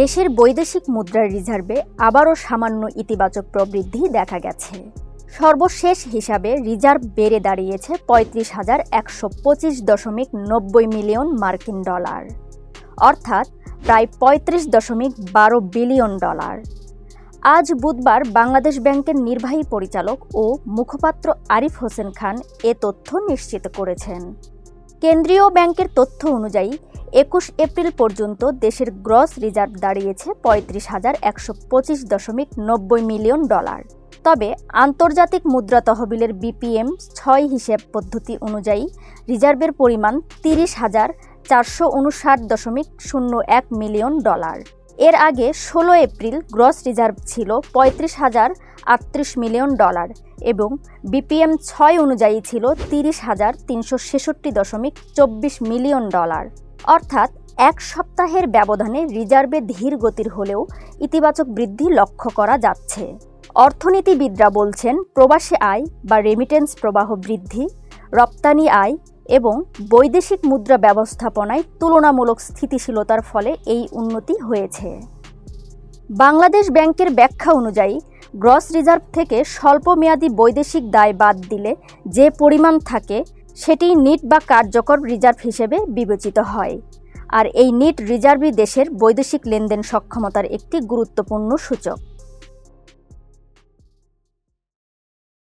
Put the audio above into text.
দেশের বৈদেশিক মুদ্রার রিজার্ভে আবারও সামান্য ইতিবাচক প্রবৃদ্ধি দেখা গেছে। সর্বশেষ হিসাবে রিজার্ভ বেড়ে দাঁড়িয়েছে ৩৫,১২৫.৯০ মিলিয়ন মার্কিন ডলার, অর্থাৎ প্রায় ৩৫.১২ বিলিয়ন ডলার। আজ বুধবার বাংলাদেশ ব্যাংকের নির্বাহী পরিচালক ও মুখপাত্র আরিফ হোসেন খান এ তথ্য নিশ্চিত করেছেন। কেন্দ্রীয় ব্যাংকের তথ্য অনুযায়ী ২১ এপ্রিল পর্যন্ত দেশের গ্রস রিজার্ভ দাঁড়িয়েছে ৩৫,১২৫.৯০ মিলিয়ন ডলার। তবে আন্তর্জাতিক মুদ্রা তহবিলের BPM-6 হিসেব পদ্ধতি অনুযায়ী রিজার্ভের পরিমাণ ৩০,৪৫৯.০১ মিলিয়ন ডলার। এর আগে ১৬ এপ্রিল গ্রস রিজার্ভ ছিল ৩৫,০৩৮ মিলিয়ন ডলার এবং BPM-6 অনুযায়ী ছিল ৩০,৩৬৬.২৪ মিলিয়ন ডলার। অর্থাৎ এক সপ্তাহের ব্যবধানে রিজার্ভে ধীর গতির হলেও ইতিবাচক বৃদ্ধি লক্ষ্য করা যাচ্ছে। অর্থনীতিবিদরা বলছেন, প্রবাসী আয় বা রেমিটেন্স প্রবাহ বৃদ্ধি, রপ্তানি আয় এবং বৈদেশিক মুদ্রা ব্যবস্থাপনায় তুলনামূলক স্থিতিশীলতার ফলে এই উন্নতি হয়েছে। বাংলাদেশ ব্যাংকের ব্যাখ্যা অনুযায়ী গ্রস রিজার্ভ থেকে স্বল্পমেয়াদী বৈদেশিক দায় বাদ দিলে যে পরিমাণ থাকে সেটি নিট বা কার্যকর রিজার্ভ হিসেবে বিবেচিত হয়। আর এই নিট রিজার্ভই দেশের বৈদেশিক লেনদেন সক্ষমতার একটি গুরুত্বপূর্ণ সূচক।